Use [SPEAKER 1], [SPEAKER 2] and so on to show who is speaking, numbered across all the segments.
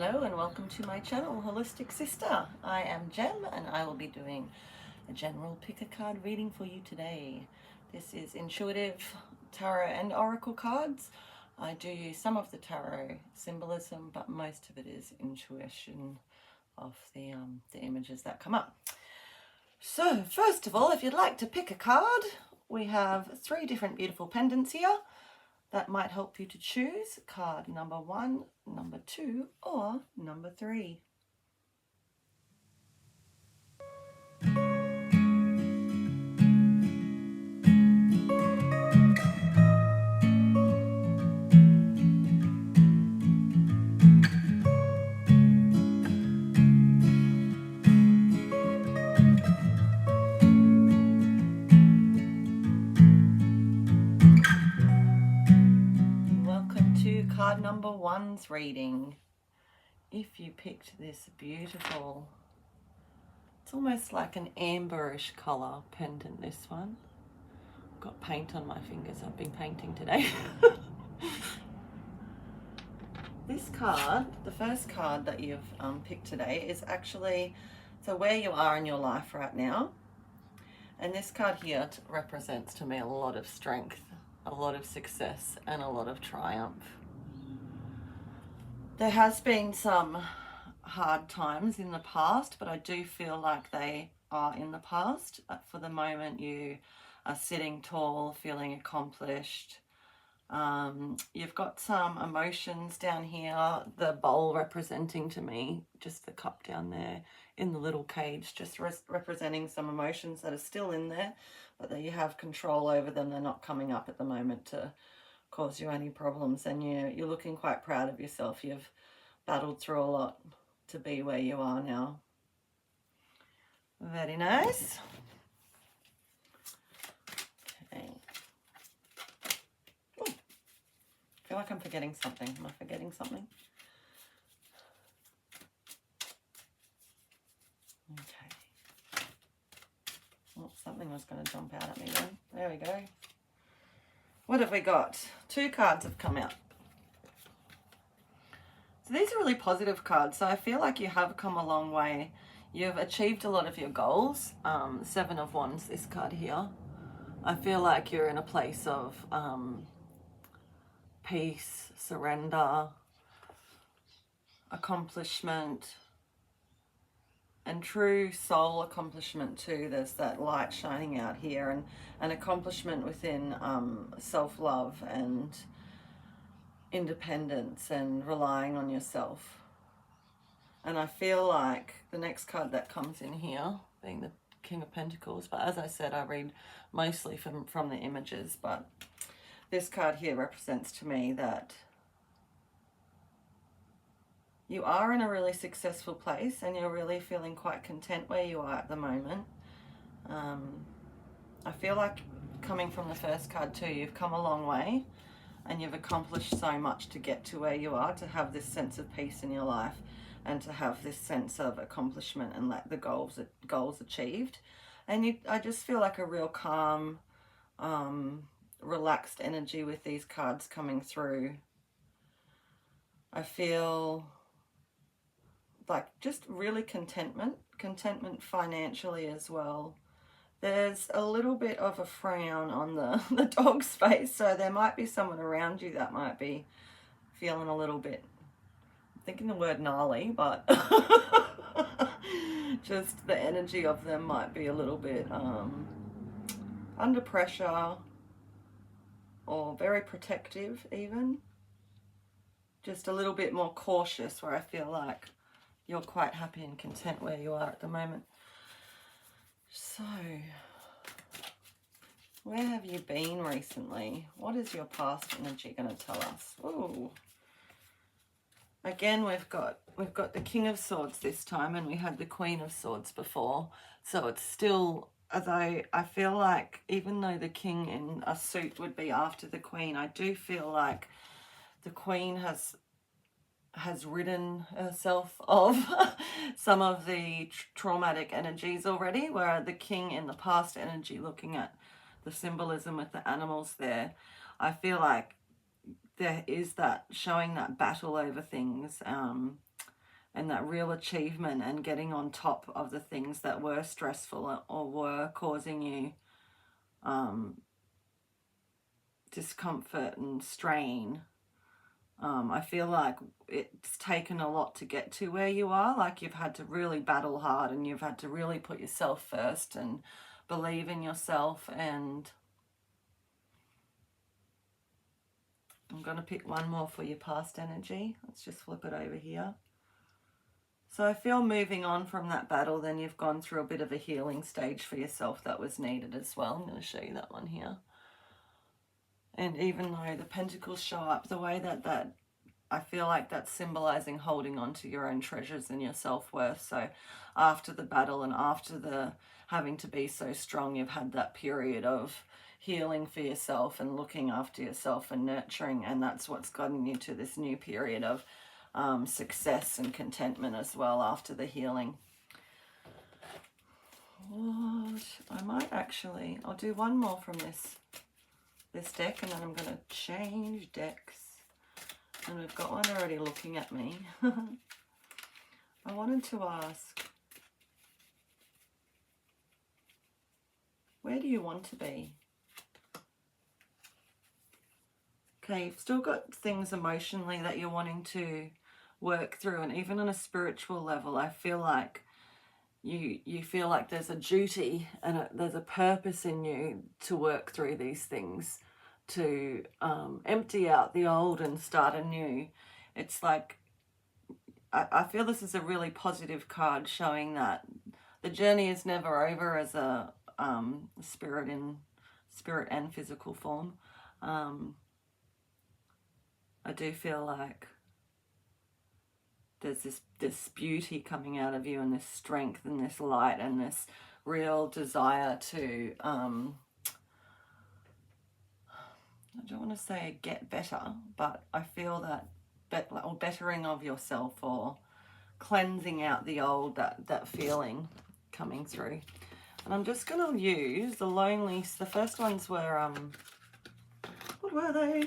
[SPEAKER 1] Hello and welcome to my channel, Holistic Sister. I am Jem and I will be doing a general pick a card reading for you today. This is intuitive tarot and oracle cards. I do use some of the tarot symbolism, but most of it is intuition of the images that come up. So first of all, if you'd like to pick a card, we have 3 different beautiful pendants here that might help you to choose card number 1, number 2, or number 3. Welcome to card number 1's reading. If you picked this beautiful, it's almost like an amberish colour pendant, this one. I've got paint on my fingers, I've been painting today. This card, the first card that you've picked today, is actually, so where you are in your life right now. And this card here represents to me a lot of strength, a lot of success, and a lot of triumph. There has been some hard times in the past, but I do feel like they are in the past. For the moment, you are sitting tall, feeling accomplished. You've got some emotions down here, the bowl representing to me, just the cup down there in the little cage, just representing some emotions that are still in there, but that you have control over them. They're not coming up at the moment to cause you any problems, and you're looking quite proud of yourself. You've battled through a lot to be where you are now. Very nice. Okay. Ooh. I feel like I'm forgetting something. Am I forgetting something? Okay. Oh, something was going to jump out at me then. There we go. What have we got? 2 cards have come out. So these are really positive cards. So I feel like you have come a long way. You've achieved a lot of your goals. 7 of Wands, this card here. I feel like you're in a place of peace, surrender, accomplishment, and true soul accomplishment too. There's that light shining out here, and an accomplishment within self-love and independence and relying on yourself. And I feel like the next card that comes in here, being the King of Pentacles, but as I said, I read mostly from the images, but this card here represents to me that you are in a really successful place and you're really feeling quite content where you are at the moment. I feel like, coming from the first card too, you've come a long way and you've accomplished so much to get to where you are, to have this sense of peace in your life and to have this sense of accomplishment and like the goals achieved. And I just feel like a real calm, relaxed energy with these cards coming through. I feel like just really contentment financially as well. There's a little bit of a frown on the dog's face, so there might be someone around you that might be feeling a little bit, I'm thinking the word gnarly, but just the energy of them might be a little bit under pressure or very protective even. Just a little bit more cautious, where I feel like you're quite happy and content where you are at the moment. So, where have you been recently? What is your past energy going to tell us? Ooh. Again, we've got the King of Swords this time, and we had the Queen of Swords before. So it's still, although I feel like even though the King in a suit would be after the Queen, I do feel like the Queen has ridden herself of some of the traumatic energies already, where the King in the past energy, looking at the symbolism with the animals there, I feel like there is that showing that battle over things, and that real achievement and getting on top of the things that were stressful or were causing you discomfort and strain. I feel like it's taken a lot to get to where you are. Like you've had to really battle hard and you've had to really put yourself first and believe in yourself. And I'm going to pick one more for your past energy. Let's just flip it over here. So I feel moving on from that battle, then you've gone through a bit of a healing stage for yourself that was needed as well. I'm going to show you that one here. And even though the pentacles show up, the way that I feel like that's symbolizing holding on to your own treasures and your self-worth. So after the battle and after the having to be so strong, you've had that period of healing for yourself and looking after yourself and nurturing. And that's what's gotten you to this new period of success and contentment as well after the healing. What? I might actually, I'll do one more from this deck and then I'm going to change decks. And we've got one already looking at me. I wanted to ask, where do you want to be? Okay, you've still got things emotionally that you're wanting to work through, and even on a spiritual level, I feel like you feel like there's a duty and there's a purpose in you to work through these things, to empty out the old and start anew. It's like, I feel this is a really positive card showing that the journey is never over as a spirit and physical form. I do feel like there's this beauty coming out of you and this strength and this light and this real desire to, I don't want to say get better, but I feel that or bettering of yourself or cleansing out the old, that feeling coming through. And I'm just going to use the first ones were, what were they?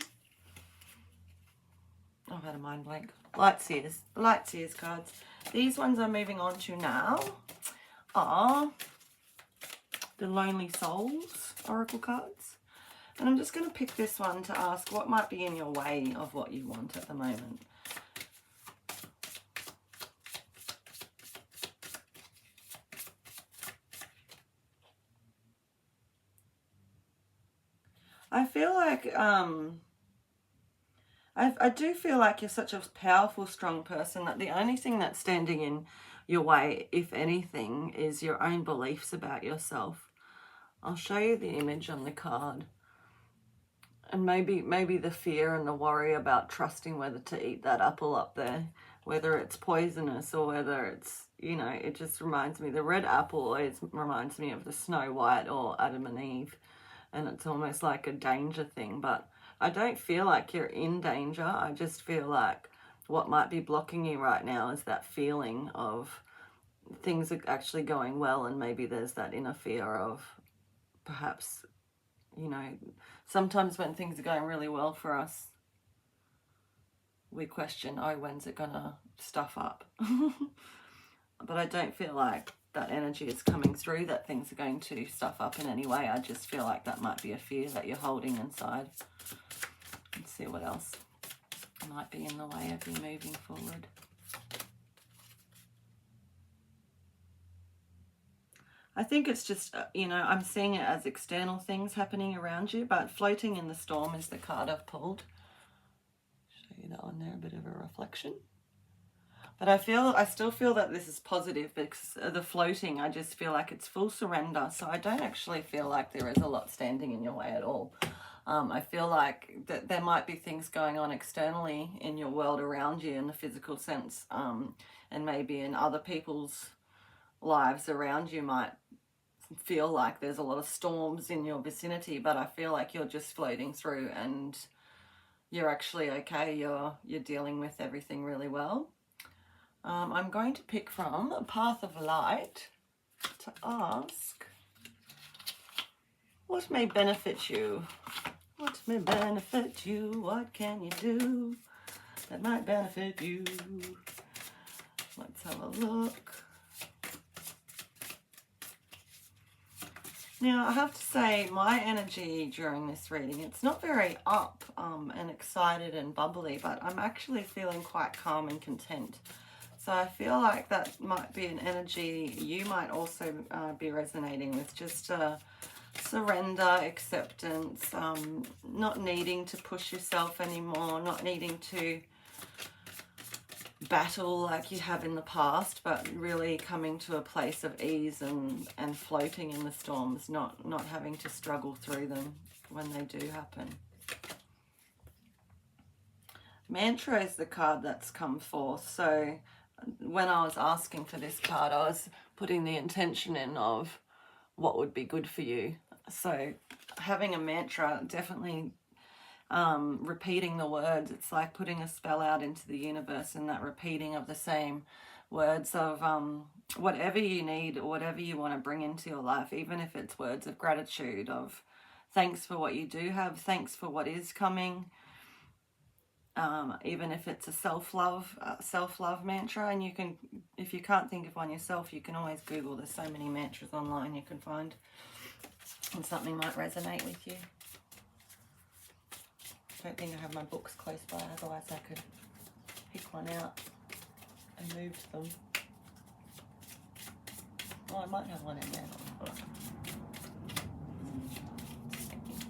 [SPEAKER 1] I've had a mind blank. Lightseers cards. These ones I'm moving on to now are the Lonely Souls Oracle cards. And I'm just going to pick this one to ask what might be in your way of what you want at the moment. I feel like I do feel like you're such a powerful, strong person that the only thing that's standing in your way, if anything, is your own beliefs about yourself. I'll show you the image on the card. And maybe the fear and the worry about trusting whether to eat that apple up there, whether it's poisonous or whether it's, you know, it just reminds me, the red apple always reminds me of the Snow White or Adam and Eve. And it's almost like a danger thing, but I don't feel like you're in danger. I just feel like what might be blocking you right now is that feeling of things are actually going well, and maybe there's that inner fear of perhaps, you know, sometimes when things are going really well for us, we question, oh, when's it gonna stuff up? But I don't feel like that energy is coming through, that things are going to stuff up in any way. I just feel like that might be a fear that you're holding inside. Let's see what else might be in the way of you moving forward. I think it's just, you know, I'm seeing it as external things happening around you, but floating in the storm is the card I've pulled. Show you that one there, a bit of a reflection. But I still feel that this is positive because the floating, I just feel like it's full surrender. So I don't actually feel like there is a lot standing in your way at all. I feel like that there might be things going on externally in your world around you in the physical sense, and maybe in other people's lives around you might feel like there's a lot of storms in your vicinity, but I feel like you're just floating through and you're actually okay. You're dealing with everything really well. I'm going to pick from a Path of Light to ask, what may benefit you? What may benefit you? What can you do that might benefit you? Let's have a look. Now, I have to say, my energy during this reading, it's not very up and excited and bubbly, but I'm actually feeling quite calm and content. So I feel like that might be an energy you might also be resonating with, just surrender, acceptance, not needing to push yourself anymore, not needing to battle like you have in the past, but really coming to a place of ease and floating in the storms, not having to struggle through them when they do happen. Mantra is the card that's come forth. So when I was asking for this card, I was putting the intention in of what would be good for you. So having a mantra, definitely repeating the words, it's like putting a spell out into the universe, and that repeating of the same words of whatever you need or whatever you want to bring into your life, even if it's words of gratitude, of thanks for what you do have, thanks for what is coming, even if it's a self-love mantra. And you can, if you can't think of one yourself, you can always Google. There's so many mantras online you can find, and something might resonate with you. I don't think I have my books close by, otherwise I could pick one out and move them. Oh, I might have one in there.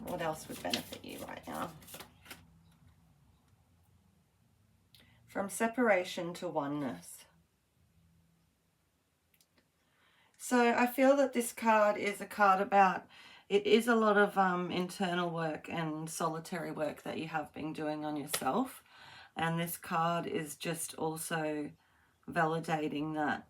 [SPEAKER 1] What else would benefit you right now? From separation to oneness. So I feel that this card is a card about, it is a lot of internal work and solitary work that you have been doing on yourself. And this card is just also validating that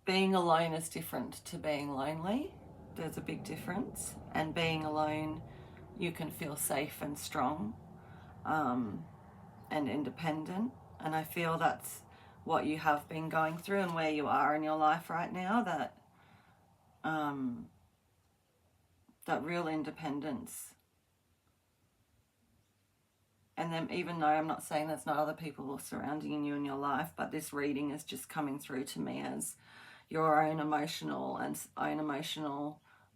[SPEAKER 1] being alone is different to being lonely. There's a big difference. And being alone, you can feel safe and strong and independent. And I feel that's what you have been going through and where you are in your life right now, that that real independence. And then, even though I'm not saying there's not other people surrounding you in your life, but this reading is just coming through to me as your own emotional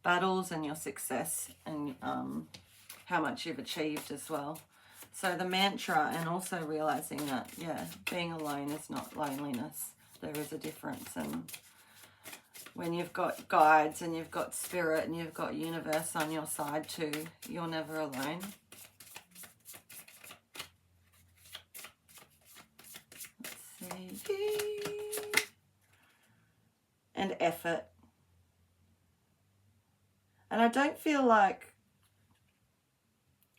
[SPEAKER 1] battles and your success, and how much you've achieved as well. So the mantra, and also realizing that, yeah, being alone is not loneliness. There is a difference. And when you've got guides and you've got spirit and you've got universe on your side too, you're never alone. Let's see. And effort. And I don't feel like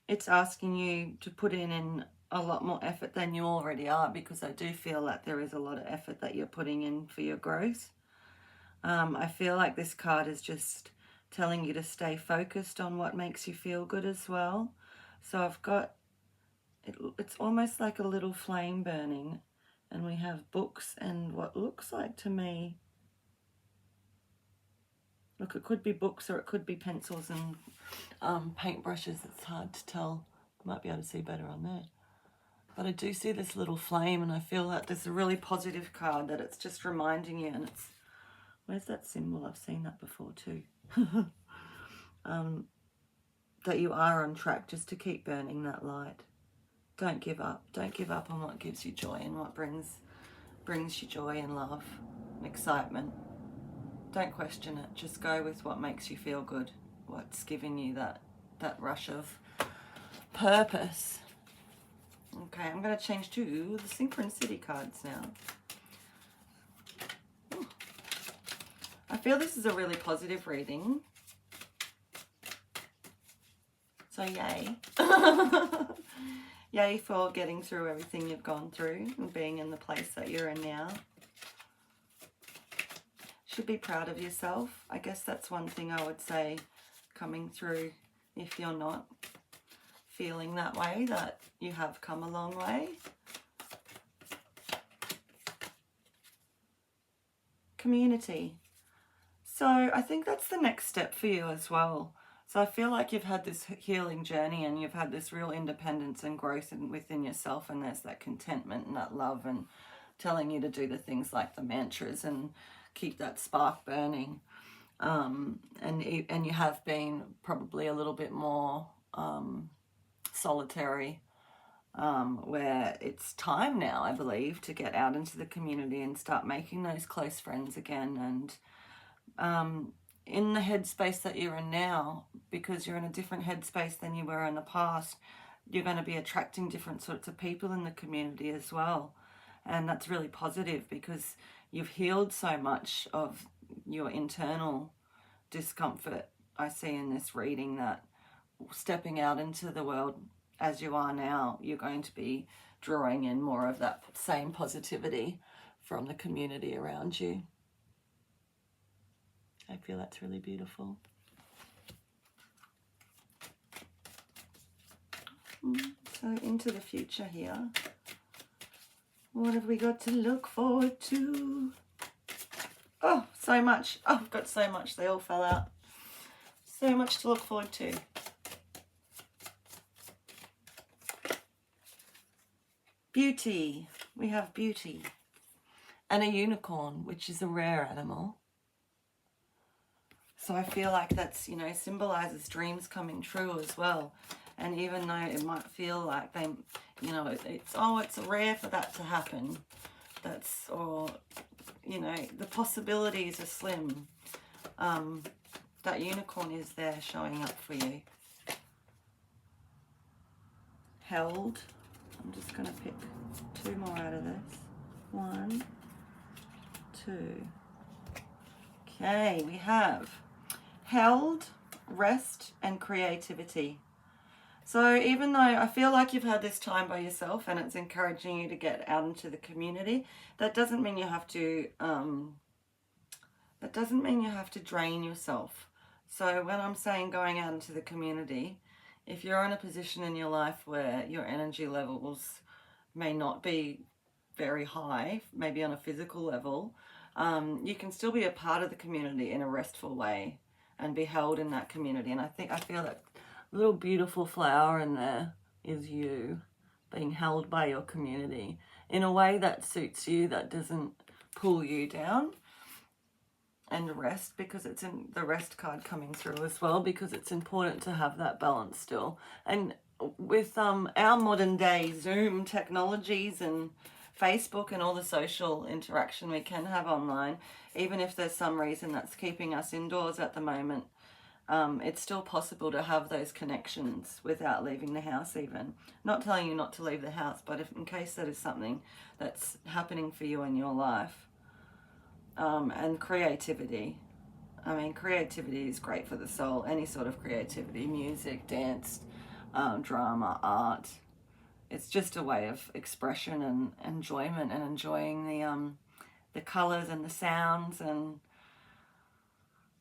[SPEAKER 1] it's asking you to put in a lot more effort than you already are, because I do feel like there is a lot of effort that you're putting in for your growth. I feel like this card is just telling you to stay focused on what makes you feel good as well. So I've got, it's almost like a little flame burning, and we have books and what looks like to me, look, it could be books or it could be pencils and paintbrushes. It's hard to tell. I might be able to see better on there. But I do see this little flame, and I feel that there's a really positive card, that it's just reminding you, and it's, where's that symbol? I've seen that before too. That you are on track, just to keep burning that light. Don't give up. Don't give up on what gives you joy and what brings you joy and love and excitement. Don't question it. Just go with what makes you feel good, what's giving you that rush of purpose. Okay, I'm going to change to the Synchronicity cards now. Ooh. I feel this is a really positive reading. So yay. Yay for getting through everything you've gone through and being in the place that you're in now. Should be proud of yourself. I guess that's one thing I would say coming through, if you're not feeling that way, that you have come a long way. Community. So I think that's the next step for you as well. So I feel like you've had this healing journey, and you've had this real independence and growth within yourself, and there's that contentment and that love and telling you to do the things like the mantras and keep that spark burning. And you have been probably a little bit more solitary, where it's time now, I believe, to get out into the community and start making those close friends again. And in the headspace that you're in now, because you're in a different headspace than you were in the past, you're going to be attracting different sorts of people in the community as well. And that's really positive, because you've healed so much of your internal discomfort. I see in this reading that stepping out into the world as you are now, you're going to be drawing in more of that same positivity from the community around you. I feel that's really beautiful. So into the future here, what have we got to look forward to? Oh, so much. Oh, I've got so much. They all fell out. So much to look forward to. Beauty. We have beauty. And a unicorn, which is a rare animal. So I feel like that's, symbolizes dreams coming true as well. And even though it might feel like they, it's rare for that to happen. The possibilities are slim. That unicorn is there showing up for you. Held. I'm just going to pick 2 more out of this. 1, 2. Okay, we have held, rest, and creativity. So even though I feel like you've had this time by yourself and it's encouraging you to get out into the community, that doesn't mean you have to. That doesn't mean you have to drain yourself. So when I'm saying going out into the community, if you're in a position in your life where your energy levels may not be very high, maybe on a physical level, you can still be a part of the community in a restful way and be held in that community. And I feel that little beautiful flower in there is you being held by your community in a way that suits you, that doesn't pull you down. And rest, because it's in the rest card coming through as well, because it's important to have that balance still. And with our modern day Zoom technologies and Facebook and all the social interaction we can have online, even if there's some reason that's keeping us indoors at the moment, it's still possible to have those connections without leaving the house even. Not telling you not to leave the house, but in case that is something that's happening for you in your life. And creativity. I mean, creativity is great for the soul. Any sort of creativity, music, dance, drama, art. It's just a way of expression and enjoyment, and enjoying the colours and the sounds and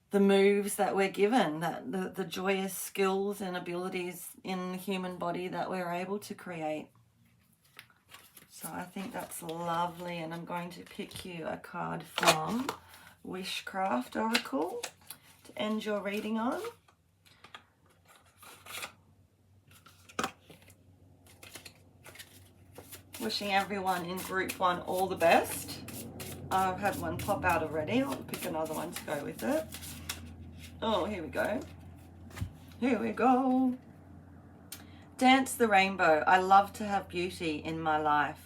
[SPEAKER 1] the moves that we're given, that the joyous skills and abilities in the human body that we're able to create. So I think that's lovely, and I'm going to pick you a card from Wishcraft Oracle to end your reading on. Wishing everyone in group 1 all the best. I've had one pop out already. I'll pick another one to go with it. Oh, here we go. Here we go. Dance the rainbow. I love to have beauty in my life.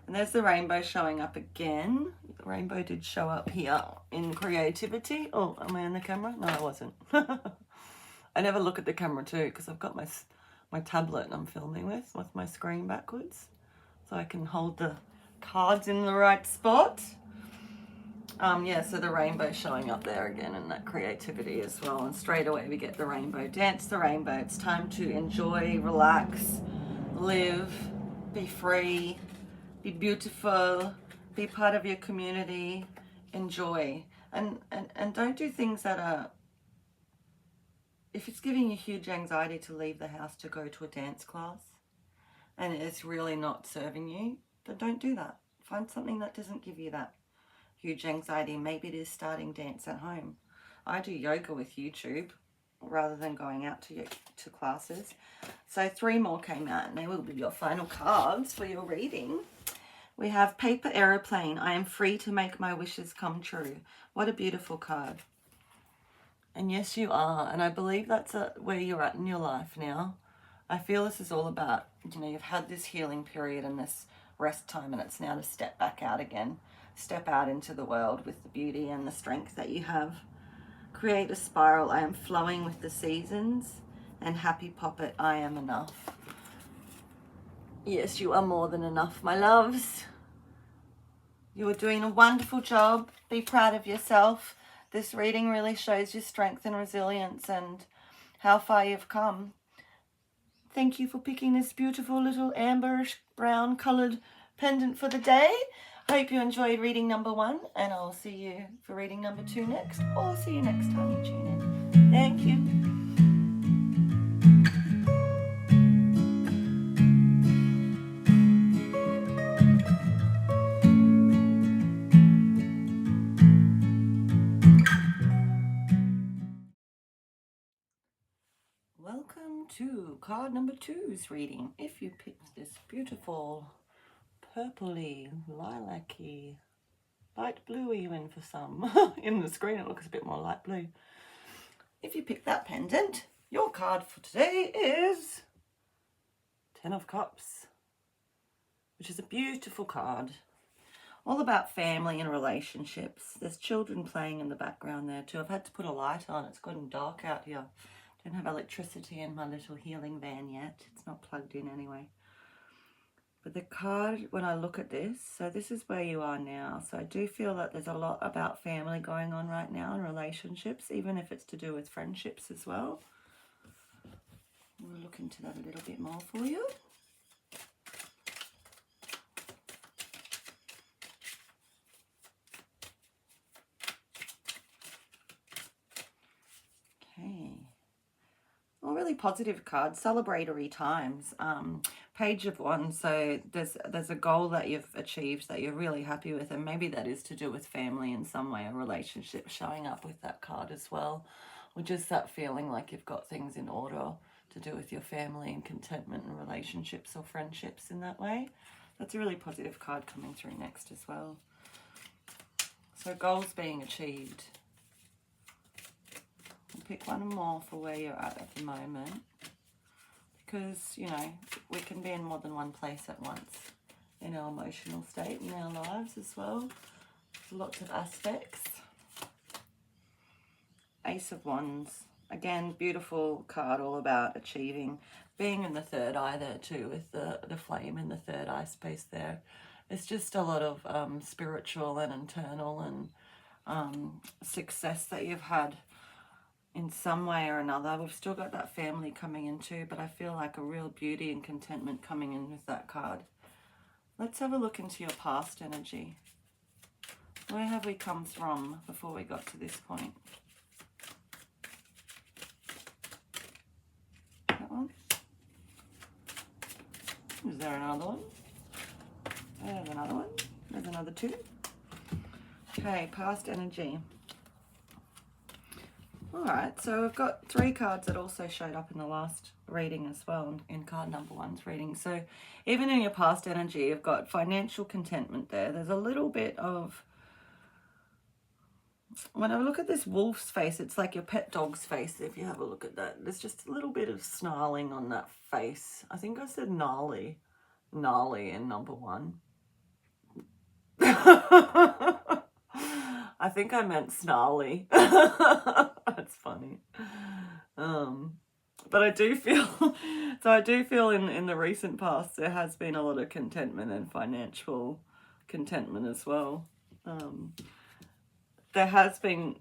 [SPEAKER 1] And there's the rainbow showing up again. The rainbow did show up here in creativity. Oh, am I on the camera? No, I wasn't. I never look at the camera too, because I've got my tablet I'm filming with my screen backwards, so I can hold the cards in the right spot. So the rainbow showing up there again, and that creativity as well. And straight away we get the rainbow. Dance the rainbow. It's time to enjoy, relax, live, be free, be beautiful, be part of your community, enjoy. And don't do things that are, if it's giving you huge anxiety to leave the house to go to a dance class and it's really not serving you, then don't do that. Find something that doesn't give you that huge anxiety. Maybe it is starting dance at home. I do yoga with YouTube rather than going out to classes. So 3 more came out, and they will be your final cards for your reading. We have Paper Aeroplane. I am free to make my wishes come true. What a beautiful card. And yes, you are. And I believe that's where you're at in your life now. I feel this is all about, you've had this healing period and this rest time, and it's now to step back out again. Step out into the world with the beauty and the strength that you have. Create a spiral. I am flowing with the seasons. And Happy Poppet, I am enough. Yes, you are more than enough, my loves. You are doing a wonderful job. Be proud of yourself. This reading really shows your strength and resilience and how far you've come. Thank you for picking this beautiful little amberish brown coloured pendant for the day. I hope you enjoyed reading number 1, and I'll see you for reading number 2 next, or see you next time you tune in. Thank you. Welcome to card number 2's reading. If you picked this beautiful purpley, lilac-y, light blue even for some. In the screen it looks a bit more light blue. If you pick that pendant, your card for today is 10 of Cups, which is a beautiful card. All about family and relationships. There's children playing in the background there too. I've had to put a light on. It's gotten dark out here. Don't have electricity in my little healing van yet. It's not plugged in anyway. But the card, when I look at this, so this is where you are now. So I do feel that there's a lot about family going on right now and relationships, even if it's to do with friendships as well. We'll look into that a little bit more for you. Okay. Well, really positive card, celebratory times. Page of Wands, so there's a goal that you've achieved that you're really happy with, and maybe that is to do with family in some way, a relationship showing up with that card as well, or just that feeling like you've got things in order to do with your family and contentment and relationships or friendships in that way. That's a really positive card coming through next as well. So goals being achieved. I'll pick one more for where you're at the moment. Because, we can be in more than one place at once in our emotional state, in our lives as well. There's lots of aspects. Ace of Wands. Again, beautiful card, all about achieving. Being in the third eye there too, with the flame in the third eye space there. It's just a lot of spiritual and internal and success that you've had in some way or another. We've still got that family coming in too, but I feel like a real beauty and contentment coming in with that card. Let's have a look into your past energy. Where have we come from before we got to this point? That one? Is there another one? There's another one. There's another 2. Okay, past energy. Alright, so we've got 3 cards that also showed up in the last reading as well, in card number 1's reading. So even in your past energy, you've got financial contentment there. There's a little bit of, when I look at this wolf's face, it's like your pet dog's face. If you have a look at that, there's just a little bit of snarling on that face. I think I said gnarly in number 1. I think I meant snarly. That's funny. But I do feel, in the recent past, there has been a lot of contentment and financial contentment as well. There has been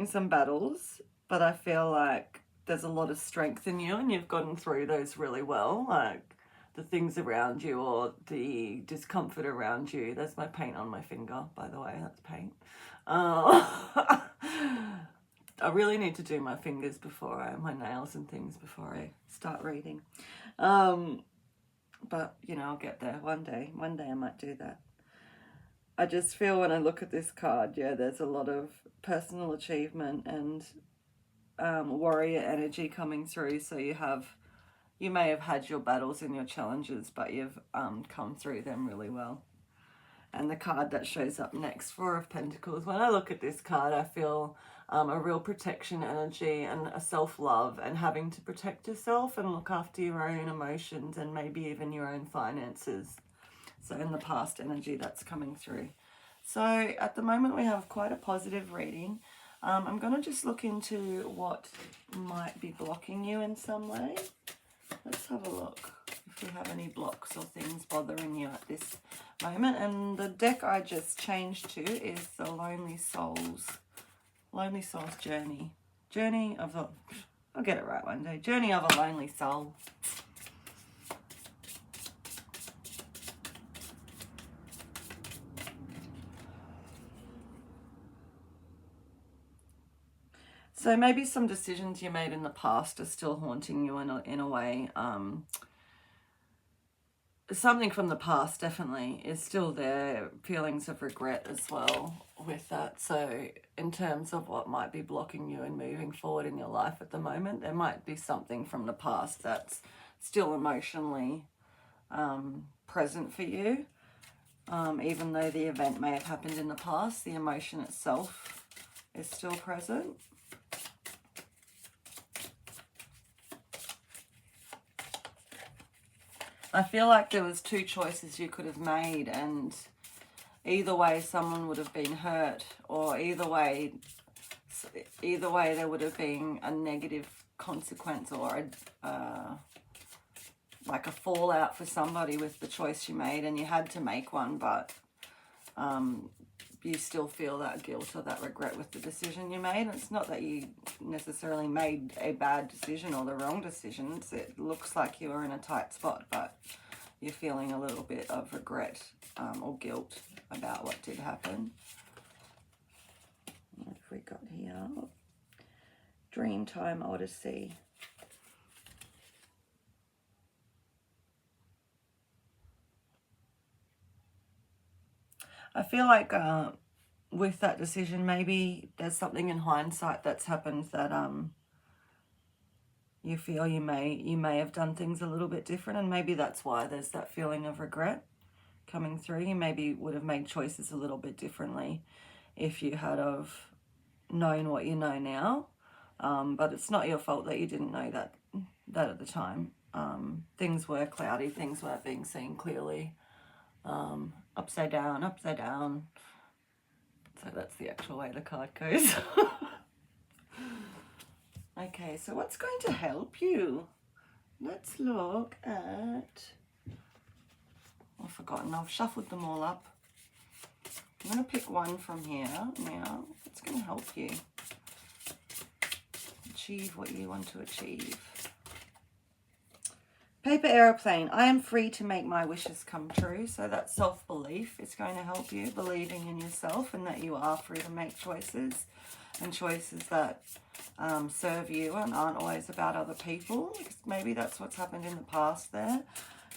[SPEAKER 1] some battles, but I feel like there's a lot of strength in you and you've gotten through those really well. Like the things around you or the discomfort around you. There's my paint on my finger, by the way. That's paint. I really need to do my fingers my nails and things before I start reading. But, I'll get there one day. One day I might do that. I just feel when I look at this card, there's a lot of personal achievement and warrior energy coming through. So you may have had your battles and your challenges, but you've come through them really well. And the card that shows up next, Four of Pentacles. When I look at this card, I feel a real protection energy and a self-love and having to protect yourself and look after your own emotions and maybe even your own finances. So in the past energy that's coming through. So at the moment we have quite a positive reading. I'm going to just look into what might be blocking you in some way. Let's have a look if we have any blocks or things bothering you at this moment. And the deck I just changed to is the Lonely Souls Journey. Journey of a, I'll get it right one day. Journey of a Lonely Soul. So maybe some decisions you made in the past are still haunting you in a way. Something from the past definitely is still there. Feelings of regret as well with that. So in terms of what might be blocking you and moving forward in your life at the moment, there might be something from the past that's still emotionally present for you. Even though the event may have happened in the past, the emotion itself is still present. I feel like there was two choices you could have made, and either way someone would have been hurt, or either way there would have been a negative consequence or like a fallout for somebody with the choice you made, and you had to make one, but you still feel that guilt or that regret with the decision you made. And it's not that you necessarily made a bad decision or the wrong decisions. It looks like you were in a tight spot, but you're feeling a little bit of regret or guilt about what did happen. What have we got here? Dreamtime Odyssey. I feel like with that decision, maybe there's something in hindsight that's happened that you feel you may have done things a little bit different, and maybe that's why there's that feeling of regret coming through. You maybe would have made choices a little bit differently if you had have known what you know now. But it's not your fault that you didn't know that at the time. Things were cloudy, things weren't being seen clearly. Upside down, upside down. So that's the actual way the card goes. Okay, so what's going to help you? Let's look at... I've forgotten, I've shuffled them all up. I'm going to pick one from here now. It's going to help you achieve what you want to achieve. Paper Aeroplane. I am free to make my wishes come true. So that self-belief is going to help you, believing in yourself and that you are free to make choices, and choices that serve you and aren't always about other people. Maybe that's what's happened in the past there.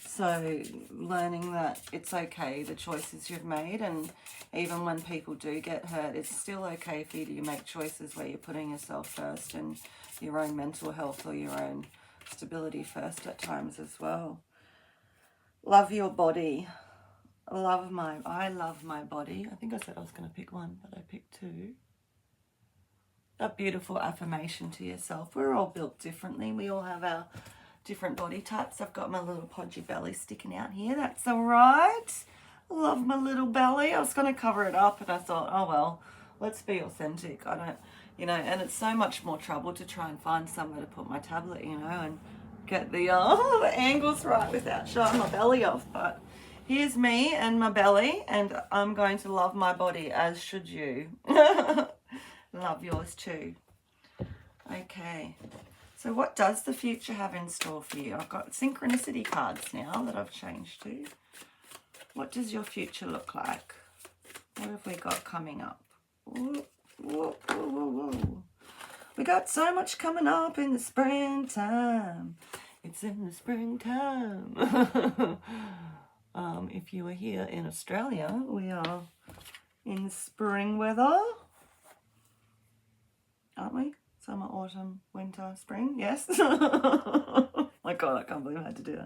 [SPEAKER 1] So learning that it's okay, the choices you've made, and even when people do get hurt, it's still okay for you to make choices where you're putting yourself first and your own mental health or your own stability first at times as well. Love your body. I love my body. I think I said I was going to pick one, but I picked two. That beautiful affirmation to yourself. We're all built differently. We all have our different body types. I've got my little podgy belly sticking out here. That's all right. I love my little belly. I was going to cover it up, and I thought, oh well, let's be authentic. I don't, and it's so much more trouble to try and find somewhere to put my tablet, and get the angles right without showing my belly off. But here's me and my belly, and I'm going to love my body, as should you. Love yours too. Okay, so what does the future have in store for you? I've got synchronicity cards now that I've changed to. What does your future look like? What have we got coming up? Whoa, whoa, whoa, whoa. We got so much coming up in the springtime. It's in the springtime. If you were here in Australia, we are in spring weather. Aren't we? Summer, autumn, winter, spring. Yes. My God, I can't believe I had to do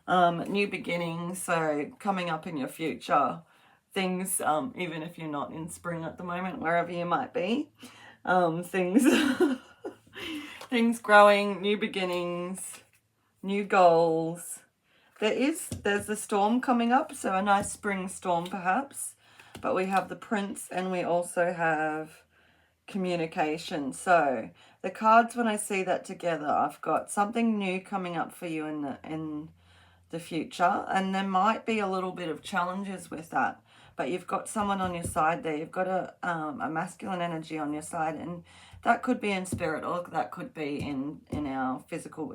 [SPEAKER 1] that. New beginnings. So coming up in your future, things, even if you're not in spring at the moment, wherever you might be, things, things growing, new beginnings, new goals. There's a storm coming up, so a nice spring storm perhaps, but we have the Prince and we also have communication. So the cards, when I see that together, I've got something new coming up for you in the future, and there might be a little bit of challenges with that, but you've got someone on your side there. You've got a masculine energy on your side, and that could be in spirit or that could be in our physical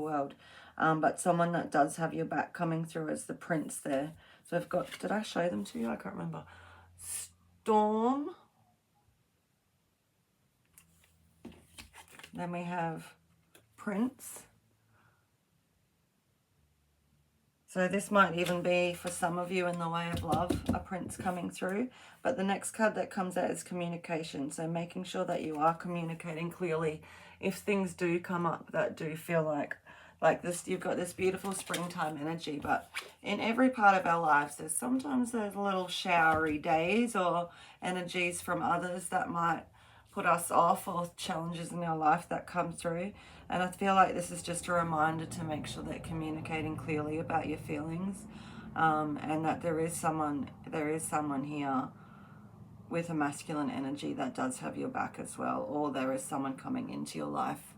[SPEAKER 1] world, but someone that does have your back coming through as the Prince there. So I've got, did I show them to you? I can't remember. Storm, then we have Prince. So this might even be, for some of you, in the way of love, a Prince coming through. But the next card that comes out is communication. So making sure that you are communicating clearly if things do come up that do feel like this. You've got this beautiful springtime energy, but in every part of our lives, sometimes there's little showery days or energies from others that might put us off, or challenges in our life that come through. And I feel like this is just a reminder to make sure that communicating clearly about your feelings, and that there is someone here with a masculine energy that does have your back as well, or there is someone coming into your life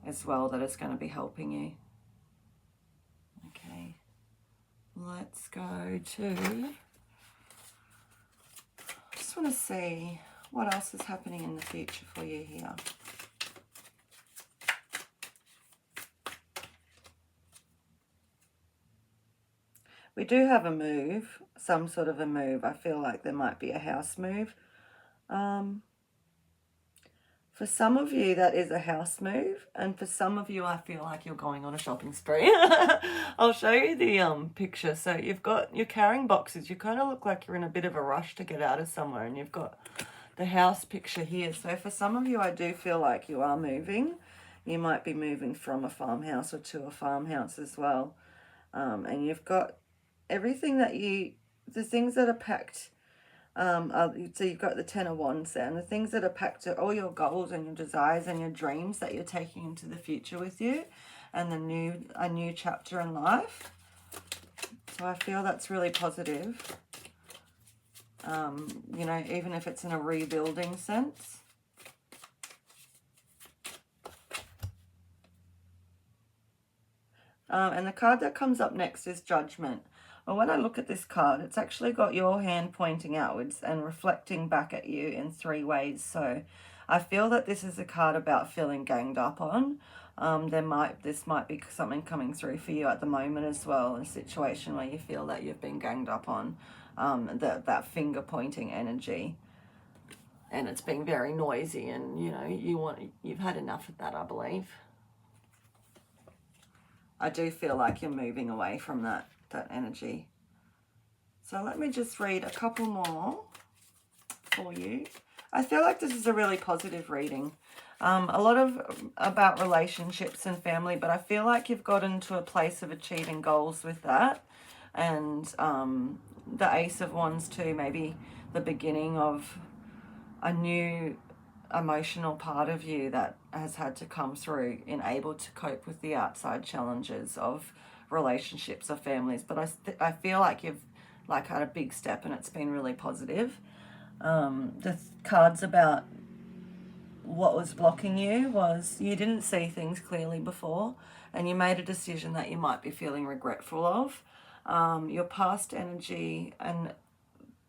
[SPEAKER 1] as well that is going to be helping you. Okay, let's go to, I just want to see what else is happening in the future for you here. We do have a move, some sort of a move. I feel like there might be a house move. For some of you, that is a house move. And for some of you, I feel like you're going on a shopping spree. I'll show you the picture. So you're carrying boxes. You kind of look like you're in a bit of a rush to get out of somewhere. And you've got the house picture here. So for some of you, I do feel like you are moving. You might be moving from a farmhouse or to a farmhouse as well. And you've got everything that the things that are packed, so you've got the Ten of Wands there, and the things that are packed are all your goals and your desires and your dreams that you're taking into the future with you, and a new chapter in life. So I feel that's really positive. You know, even if it's in a rebuilding sense. And the card that comes up next is Judgment. Well, when I look at this card, it's actually got your hand pointing outwards and reflecting back at you in 3 ways. So I feel that this is a card about feeling ganged up on. This might be something coming through for you at the moment as well, a situation where you feel that you've been ganged up on, that finger pointing energy. And it's been very noisy, and you know, you've had enough of that, I believe. I do feel like you're moving away from that energy. So let me just read a couple more for you. I feel like this is a really positive reading. A lot about relationships and family, but I feel like you've gotten to a place of achieving goals with that. And the Ace of Wands too, maybe the beginning of a new emotional part of you that has had to come through in able to cope with the outside challenges of relationships or families. But I feel like you've had a big step, and it's been really positive. The cards about what was blocking you was you didn't see things clearly before, and you made a decision that you might be feeling regretful of. Your past energy and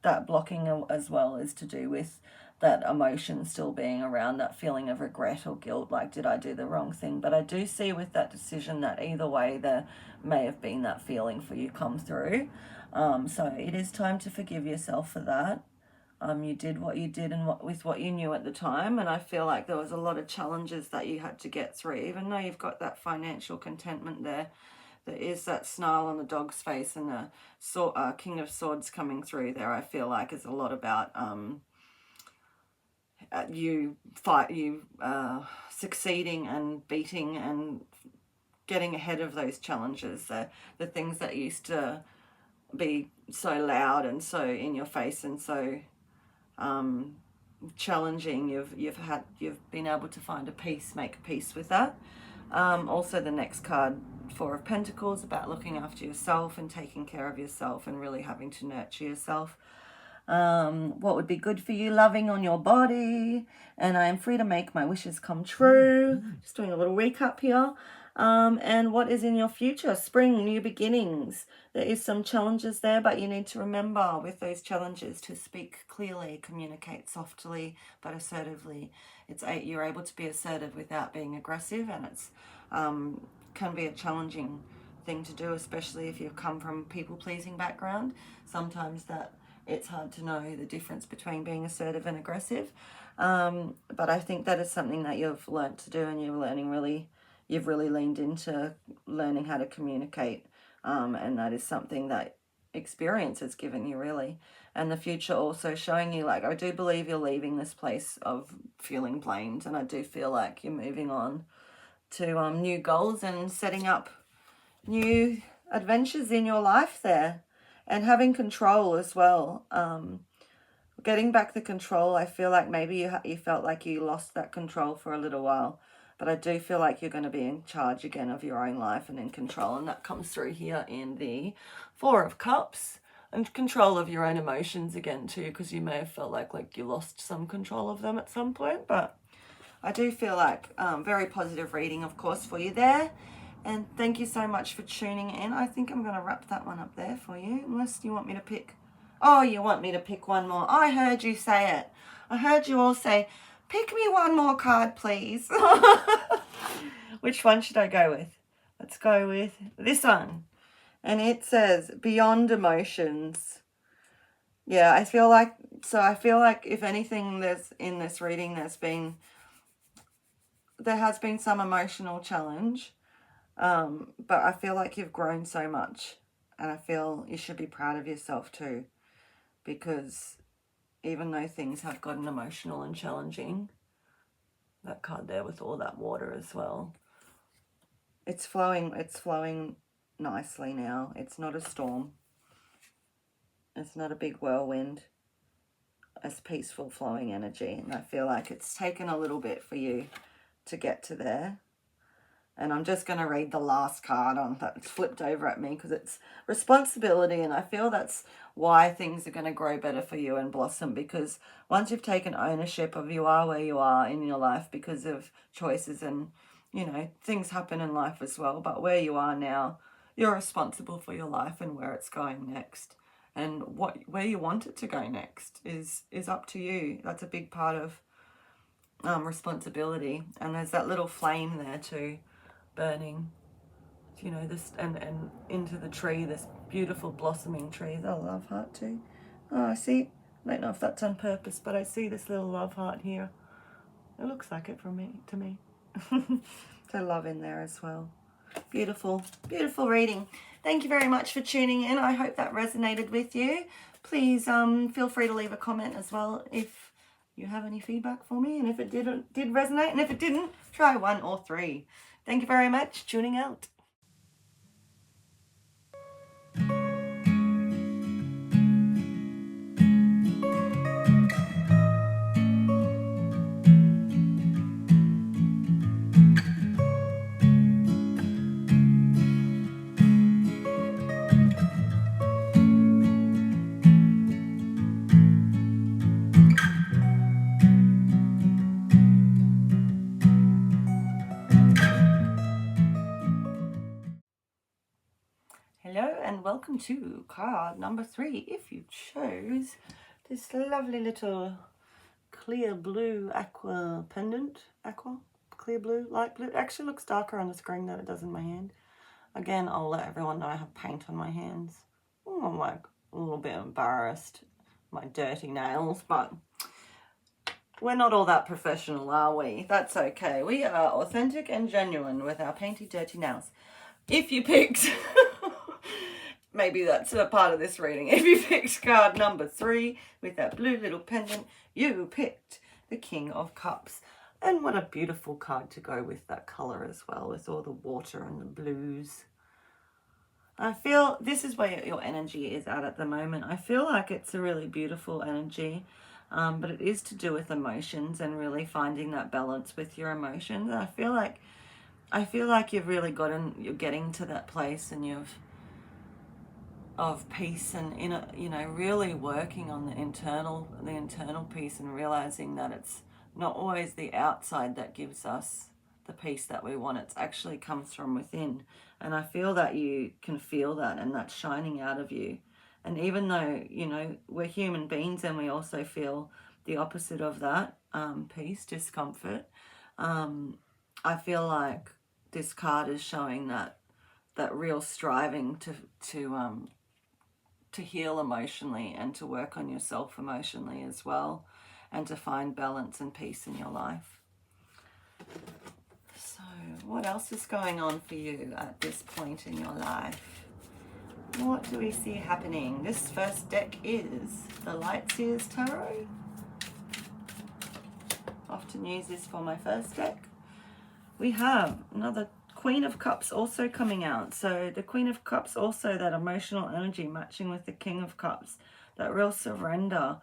[SPEAKER 1] that blocking as well is to do with that emotion still being around, that feeling of regret or guilt, like, did I do the wrong thing? But I do see with that decision that either way there may have been that feeling for you come through. So it is time to forgive yourself for that. You did what you did and with what you knew at the time, and I feel like there was a lot of challenges that you had to get through. Even though you've got that financial contentment there is that snarl on the dog's face, and the King of Swords coming through there. I feel like is a lot about you succeeding and beating and getting ahead of those challenges, the things that used to be so loud and so in your face and so challenging. You've been able to find a peace, make peace with that. Also, the next card, Four of Pentacles, about looking after yourself and taking care of yourself and really having to nurture yourself. What would be good for you, loving on your body, and I am free to make my wishes come true. Just doing a little recap here. And what is in your future? Spring, new beginnings. There is some challenges there, but you need to remember with those challenges to speak clearly, communicate softly but assertively. You're able to be assertive without being aggressive, and it's can be a challenging thing to do, especially if you come from people-pleasing background. Sometimes it's hard to know the difference between being assertive and aggressive. But I think that is something that you've learnt to do, and you've really leaned into learning how to communicate. And that is something that experience has given you, really. And the future also showing you, like, I do believe you're leaving this place of feeling blamed, and I do feel like you're moving on to new goals and setting up new adventures in your life there, and having control as well. Getting back the control. I feel like maybe you felt like you lost that control for a little while, but I do feel like you're going to be in charge again of your own life and in control, and that comes through here in the Four of Cups, and control of your own emotions again too, because you may have felt like you lost some control of them at some point. But I do feel like very positive reading, of course, for you there. And thank you so much for tuning in. I think I'm going to wrap that one up there for you, unless you want me to pick. Oh, you want me to pick one more. I heard you say it. I heard you all say, pick me one more card, please. Which one should I go with? Let's go with this one. And it says, Beyond Emotions. Yeah, I feel like if anything, there's in this reading, there has been some emotional challenge, but I feel like you've grown so much, and I feel you should be proud of yourself too, because even though things have gotten emotional and challenging, that card there with all that water as well, it's flowing nicely now. It's not a storm. It's not a big whirlwind. It's peaceful flowing energy, and I feel like it's taken a little bit for you to get to there. And I'm just going to read the last card on that's flipped over at me, because it's responsibility, and I feel that's why things are going to grow better for you and blossom, because once you've taken ownership of you are where you are in your life because of choices, and things happen in life as well, but where you are now, you're responsible for your life and where it's going next, and where you want it to go next is up to you. That's a big part of responsibility. And there's that little flame there too, burning, this, and into the tree, this beautiful blossoming tree. Is that a love heart too? Oh, I see. I don't know if that's on purpose, but I see this little love heart here. It looks like it to me. So love in there as well. Beautiful, beautiful reading. Thank you very much for tuning in. I hope that resonated with you. Please feel free to leave a comment as well if you have any feedback for me, and if it did resonate, and if it didn't, try 1 or 3. Thank you very much. Tuning out. Hello and welcome to card number 3. If you chose this lovely little clear blue aqua pendant, clear blue, light blue. It actually looks darker on the screen than it does in my hand. Again, I'll let everyone know I have paint on my hands. I'm like a little bit embarrassed, my dirty nails, but we're not all that professional, are we? That's okay. We are authentic and genuine with our painty, dirty nails. If you picked, maybe that's a part of this reading. If you picked card number 3 with that blue little pendant, you picked the King of Cups. And what a beautiful card to go with that colour as well, with all the water and the blues. I feel this is where your energy is at the moment. I feel like it's a really beautiful energy, but it is to do with emotions and really finding that balance with your emotions. I feel like you've really you're getting to that place, and of peace, and really working on the internal peace, and realizing that it's not always the outside that gives us the peace that we want. It actually comes from within. And I feel that you can feel that, and that's shining out of you. And even though, we're human beings, and we also feel the opposite of that, peace, discomfort, I feel like this card is showing that real striving to heal emotionally, and to work on yourself emotionally as well, and to find balance and peace in your life. So what else is going on for you at this point in your life? What do we see happening? This first deck is the Lightseers Tarot. Often use this for my first deck. We have another Queen of Cups also coming out. So the Queen of Cups, also that emotional energy matching with the King of Cups, that real surrender.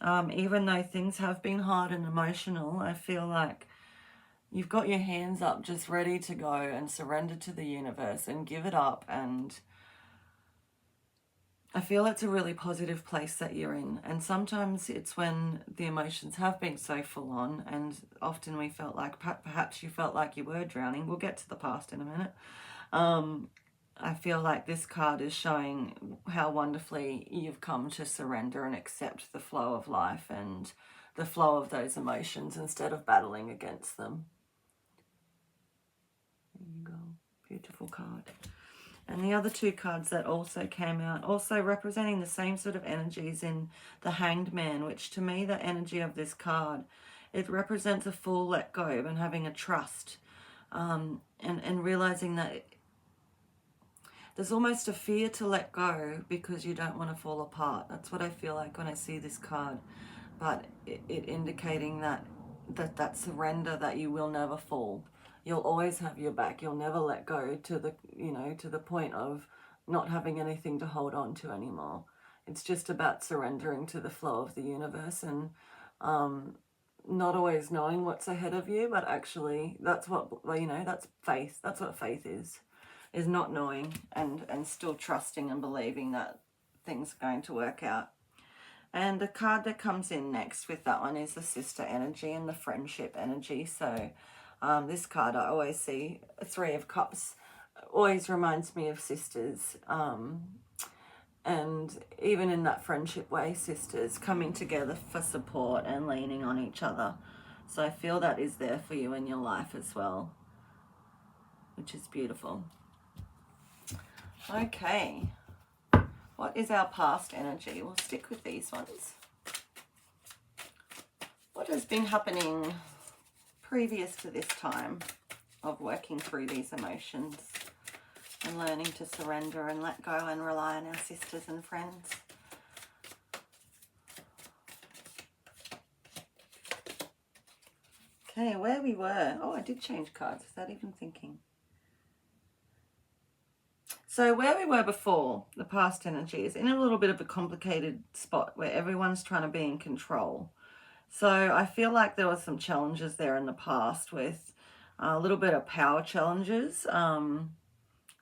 [SPEAKER 1] Even though things have been hard and emotional, I feel like you've got your hands up, just ready to go and surrender to the universe and give it up. And I feel it's a really positive place that you're in. And sometimes it's when the emotions have been so full on, and often we felt like, perhaps you felt like you were drowning. We'll get to the past in a minute. I feel like this card is showing how wonderfully you've come to surrender and accept the flow of life and the flow of those emotions, instead of battling against them. There you go. Beautiful card. And the other two cards that also came out, also representing the same sort of energies, in the Hanged Man, which to me, the energy of this card, it represents a full let go and having a trust, and realizing that there's almost a fear to let go because you don't want to fall apart. That's what I feel like when I see this card. But it indicating that surrender, that you will never fall. You'll always have your back. You'll never let go to the point of not having anything to hold on to anymore. It's just about surrendering to the flow of the universe, and not always knowing what's ahead of you, but actually that's faith. That's what faith is not knowing, and still trusting and believing that things are going to work out. And the card that comes in next with that one is the sister energy and the friendship energy. So this card, I always see a Three of Cups, always reminds me of sisters. And even in that friendship way, sisters coming together for support and leaning on each other. So I feel that is there for you in your life as well, which is beautiful. Okay. What is our past energy? We'll stick with these ones. What has been happening previous to this time of working through these emotions and learning to surrender and let go and rely on our sisters and friends? Okay, where we were. Oh, I did change cards without even thinking. So where we were before, the past energy is in a little bit of a complicated spot where everyone's trying to be in control. So I feel like there were some challenges there in the past with a little bit of power challenges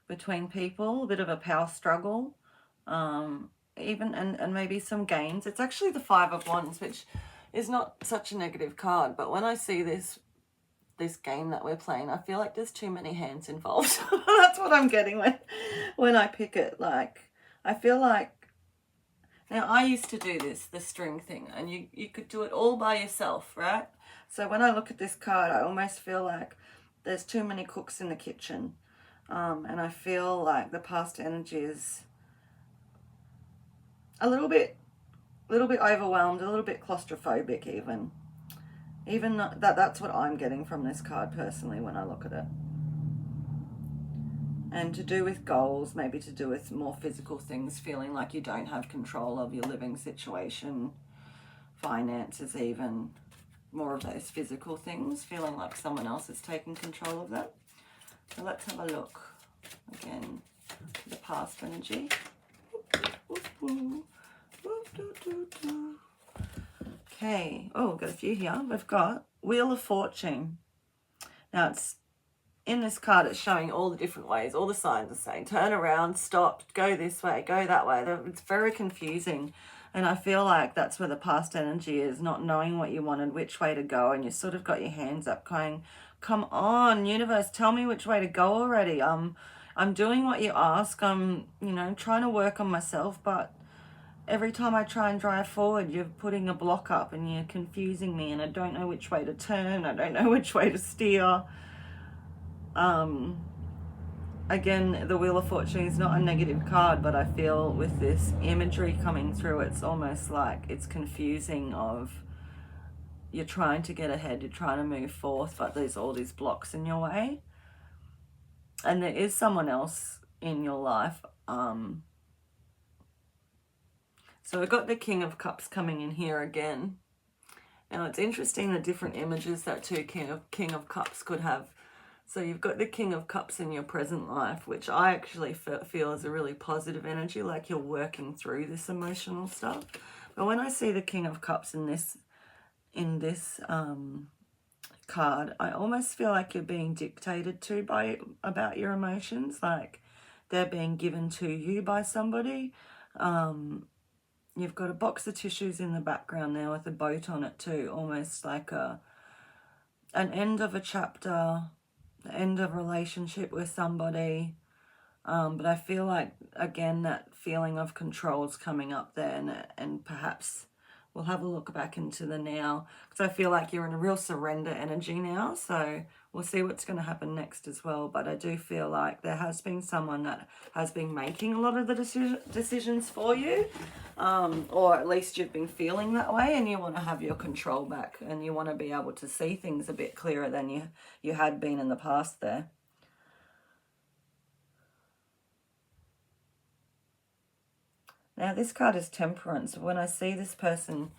[SPEAKER 1] between people, a bit of a power struggle, even and maybe some gains. It's actually the Five of Wands, which is not such a negative card, but when I see this game that we're playing, I feel like there's too many hands involved. That's what I'm getting when I pick it. Like, I feel like, now I used to do the string thing, and you could do it all by yourself, right? So when I look at this card, I almost feel like there's too many cooks in the kitchen. And I feel like the past energy is a little bit overwhelmed, a little bit claustrophobic even. Even that's what I'm getting from this card personally when I look at it. And to do with goals, maybe to do with more physical things, feeling like you don't have control of your living situation, finances even, more of those physical things, feeling like someone else is taking control of that. So let's have a look again. the past energy. Okay, oh, we've got a few here. We've got Wheel of Fortune. Now, it's in this card, it's showing all the different ways. All the signs are saying, turn around, stop, go this way, go that way. It's very confusing. And I feel like that's where the past energy is, not knowing what you wanted, which way to go. And you sort of got your hands up going, come on, universe, tell me which way to go already. I'm doing what you ask. I'm, trying to work on myself, but every time I try and drive forward, you're putting a block up and you're confusing me, and I don't know which way to turn. I don't know which way to steer. Again, the Wheel of Fortune is not a negative card, but I feel with this imagery coming through, it's almost like it's confusing of you're trying to get ahead, you're trying to move forth, but there's all these blocks in your way. And there is someone else in your life. So we've got the King of Cups coming in here again. Now it's interesting the different images that two King of Cups could have. So you've got the King of Cups in your present life, which I actually feel is a really positive energy, like you're working through this emotional stuff. But when I see the King of Cups in this card, I almost feel like you're being dictated to about your emotions, like they're being given to you by somebody. You've got a box of tissues in the background there with a boat on it too, almost like an end of a chapter, the end of a relationship with somebody. But I feel like, again, that feeling of control is coming up there, and perhaps we'll have a look back into the now, because I feel like you're in a real surrender energy now. So we'll see what's going to happen next as well. But I do feel like there has been someone that has been making a lot of the decisions for you, or at least you've been feeling that way, and you want to have your control back, and you want to be able to see things a bit clearer than you had been in the past there. Now, this card is Temperance. When I see this person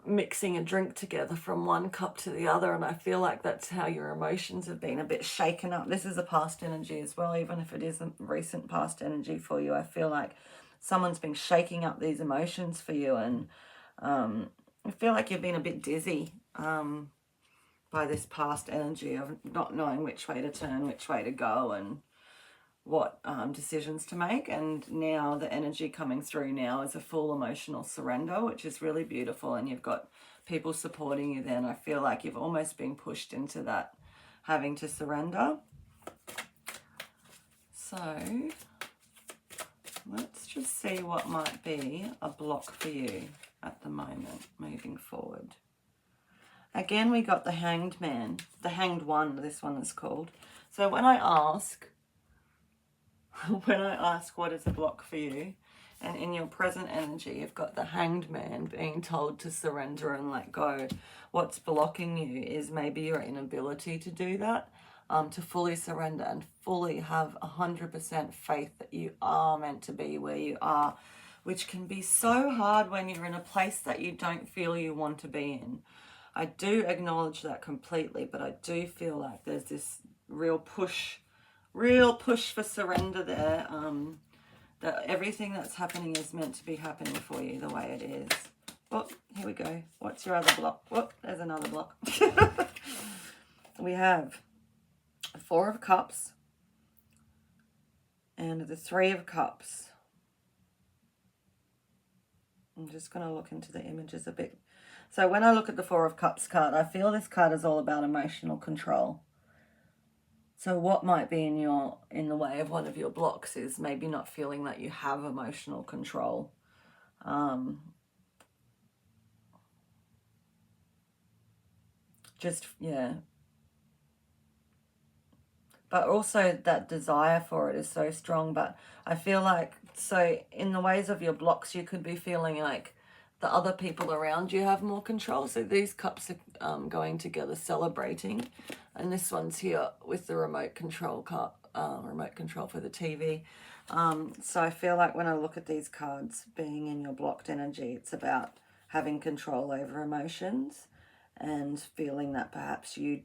[SPEAKER 1] mixing a drink together from one cup to the other, and I feel like that's how your emotions have been a bit shaken up. This is a past energy as well, even if it is a recent past energy for you. I feel like someone's been shaking up these emotions for you, and I feel like you've been a bit dizzy by this past energy of not knowing which way to turn, which way to go, and what decisions to make. And now the energy coming through now is a full emotional surrender, which is really beautiful, and you've got people supporting you there, and I feel like you've almost been pushed into that, having to surrender. So let's just see what might be a block for you at the moment moving forward. Again, we got the Hanged Man, the Hanged One, this one is called. So when I ask what is a block for you, and in your present energy, you've got the Hanged Man being told to surrender and let go. What's blocking you is maybe your inability to do that, to fully surrender and fully have 100% faith that you are meant to be where you are, which can be so hard when you're in a place that you don't feel you want to be in. I do acknowledge that completely, but I do feel like there's this real push for surrender there, that everything that's happening is meant to be happening for you the way it is. Oh, here we go. What's your other block? Oh, there's another block. We have the Four of Cups and the Three of Cups. I'm just going to look into the images a bit. So when I look at the Four of Cups card, I feel this card is all about emotional control. So what might be in the way of one of your blocks is maybe not feeling that you have emotional control. Yeah. But also that desire for it is so strong. But I feel like, so in the ways of your blocks, you could be feeling like the other people around you have more control. So these cups are going together, celebrating. And this one's here with the remote control for the TV. So I feel like when I look at these cards being in your blocked energy, it's about having control over emotions and feeling that perhaps you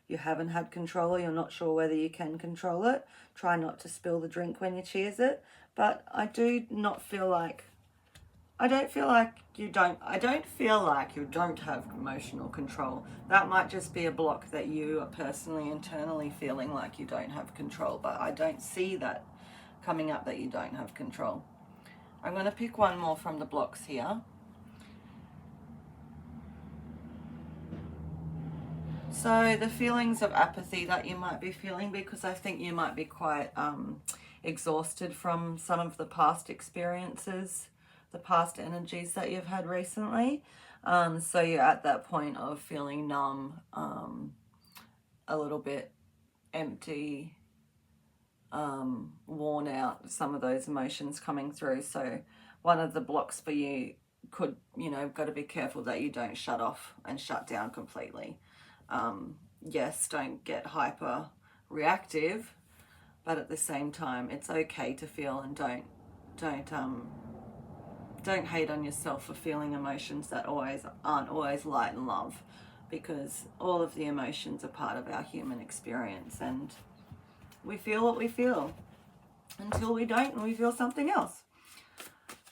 [SPEAKER 1] you haven't had control, or you're not sure whether you can control it, try not to spill the drink when you cheers it. But I don't feel like you don't have emotional control. That might just be a block that you are personally, internally feeling like you don't have control, but I don't see that coming up that you don't have control. I'm going to pick one more from the blocks here. So the feelings of apathy that you might be feeling, because I think you might be quite exhausted from some of the past experiences, the past energies that you've had recently. So you're at that point of feeling numb, a little bit empty, worn out, some of those emotions coming through. So one of the blocks for you could, got to be careful that you don't shut off and shut down completely. Yes, don't get hyper reactive, but at the same time, it's okay to feel, and don't hate on yourself for feeling emotions that aren't always light and love, because all of the emotions are part of our human experience, and we feel what we feel until we don't and we feel something else.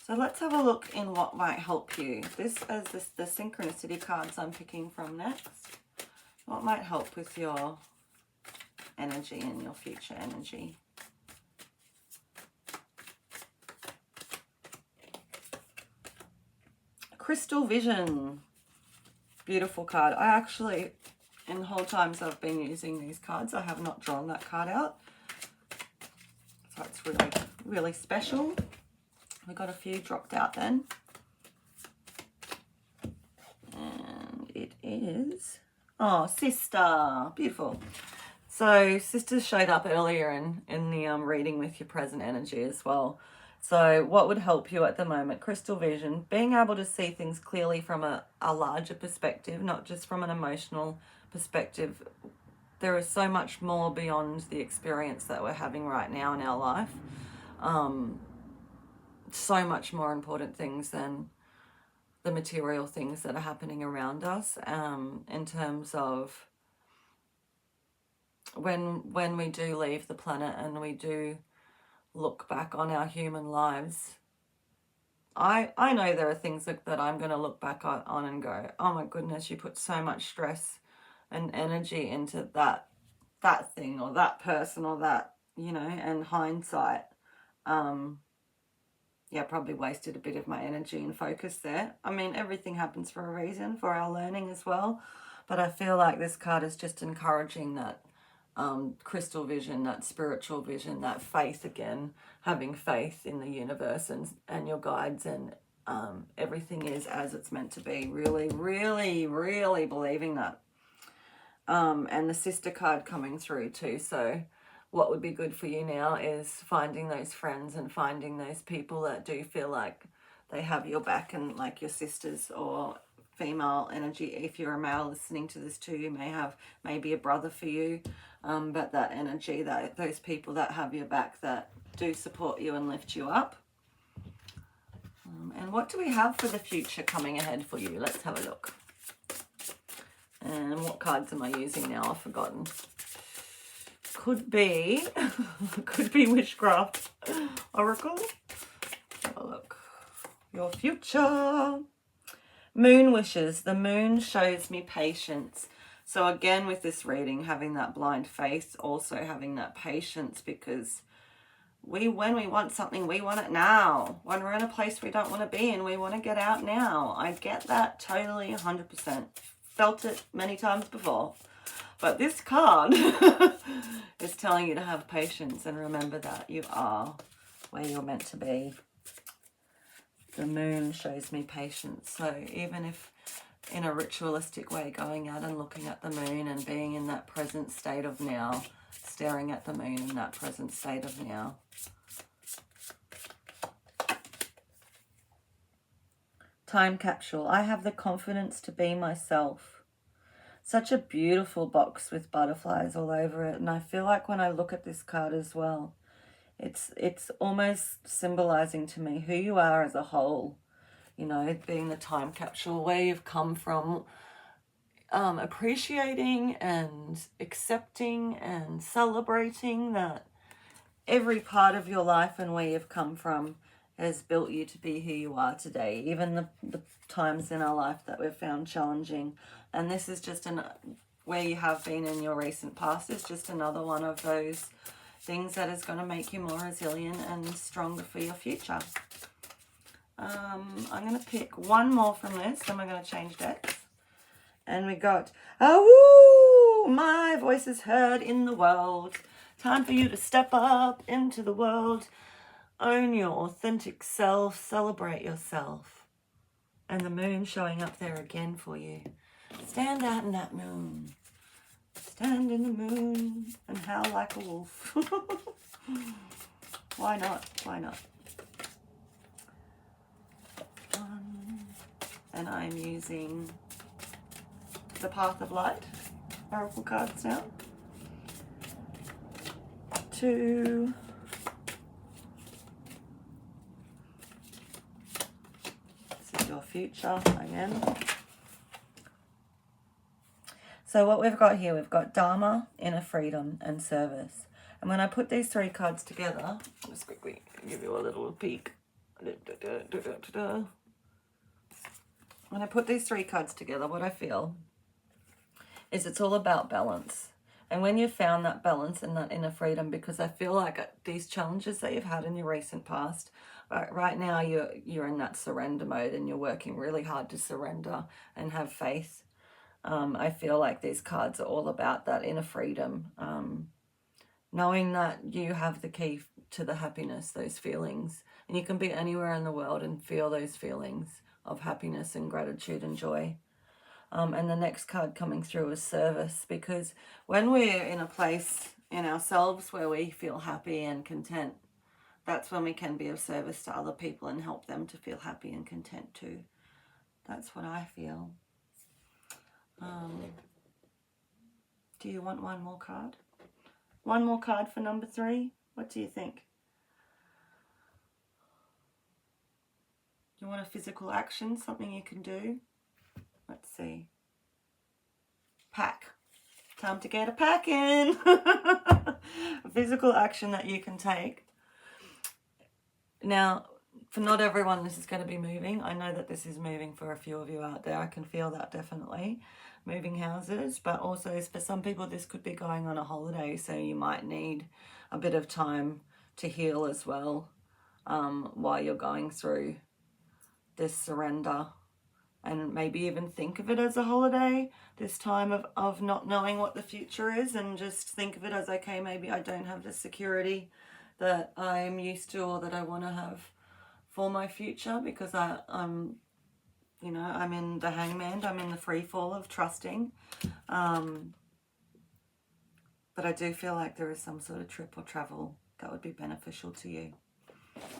[SPEAKER 1] So let's have a look in what might help you. This is the synchronicity cards I'm picking from next. What might help with your energy and your future energy? Crystal Vision. Beautiful card. I actually, in the whole times I've been using these cards, I have not drawn that card out. So it's really, really special. We got a few dropped out then. And it is... Oh, Sister. Beautiful. So Sisters showed up earlier in the reading with your present energy as well. So what would help you at the moment? Crystal Vision, being able to see things clearly from a larger perspective, not just from an emotional perspective. There is so much more beyond the experience that we're having right now in our life. So much more important things than the material things that are happening around us, in terms of when we do leave the planet and we do look back on our human lives. I know there are things that I'm going to look back on and go, oh my goodness, you put so much stress and energy into that thing or that person or that, and hindsight, probably wasted a bit of my energy and focus there. I mean, everything happens for a reason, for our learning as well. But I feel like this card is just encouraging that crystal vision, that spiritual vision, that faith again, having faith in the universe and your guides, and everything is as it's meant to be. Really, really, really believing that. And the Sister card coming through too. So what would be good for you now is finding those friends and finding those people that do feel like they have your back, and like your sisters or female energy. If you're a male listening to this too, you may have maybe a brother for you, but that energy, that those people that have your back, that do support you and lift you up. And what do we have for the future coming ahead for you? Let's have a look. And what cards am I using now? I've forgotten. Could be Witchcraft Oracle. Have a look. Your future. Moon wishes. The moon shows me patience. So again, with this reading, having that blind faith, also having that patience, because when we want something, we want it now. When we're in a place we don't want to be in, we want to get out now. I get that totally, 100%. Felt it many times before. But this card is telling you to have patience and remember that you are where you're meant to be. The moon shows me patience. So even if in a ritualistic way, going out and looking at the moon and being in that present state of now, staring at the moon in that present state of now. Time capsule. I have the confidence to be myself. Such a beautiful box with butterflies all over it. And I feel like when I look at this card as well, it's almost symbolizing to me who you are as a whole. Being the time capsule, where you've come from, appreciating and accepting and celebrating that every part of your life and where you've come from has built you to be who you are today, even the times in our life that we've found challenging. And this is just where you have been in your recent past is just another one of those things that is going to make you more resilient and stronger for your future. I'm going to pick one more from this, then we're going to change decks. And we got, oh, my voice is heard in the world. Time for you to step up into the world. Own your authentic self. Celebrate yourself. And the moon showing up there again for you. Stand out in that moon. Stand in the moon and howl like a wolf. Why not? Why not? And I'm using the Path of Light Oracle cards now to see your future again. So what we've got here, we've got Dharma, Inner Freedom, and Service. And when I put these three cards together, I'll just quickly give you a little peek. When I put these three cards together, what I feel is it's all about balance. And when you've found that balance and that inner freedom, because I feel like these challenges that you've had in your recent past, right now you're in that surrender mode and you're working really hard to surrender and have faith. I feel like these cards are all about that inner freedom, knowing that you have the key to the happiness, those feelings, and you can be anywhere in the world and feel those feelings of happiness and gratitude and joy. And the next card coming through is Service, because when we're in a place in ourselves where we feel happy and content, that's when we can be of service to other people and help them to feel happy and content too. That's what I feel. Do you want one more card? One more card for number 3? What do you think? You want a physical action, something you can do? Let's see. Pack. Time to get a pack in. A physical action that you can take. Now, for not everyone, this is going to be moving. I know that this is moving for a few of you out there. I can feel that definitely. Moving houses, but also for some people, this could be going on a holiday, so you might need a bit of time to heal as well while you're going through this surrender. And maybe even think of it as a holiday, this time of not knowing what the future is, and just think of it as, okay, maybe I don't have the security that I'm used to or that I want to have for my future, because I'm in the hangman, I'm in the free fall of trusting. But I do feel like there is some sort of trip or travel that would be beneficial to you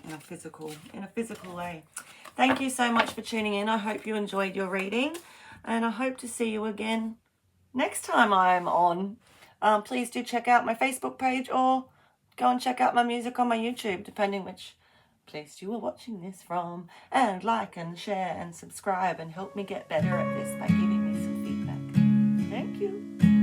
[SPEAKER 1] in a physical way. Thank you so much for tuning in. I hope you enjoyed your reading, and I hope to see you again next time I'm on. Please do check out my Facebook page or go and check out my music on my YouTube, depending which place you are watching this from, and like and share and subscribe and help me get better at this by giving me some feedback. Thank you.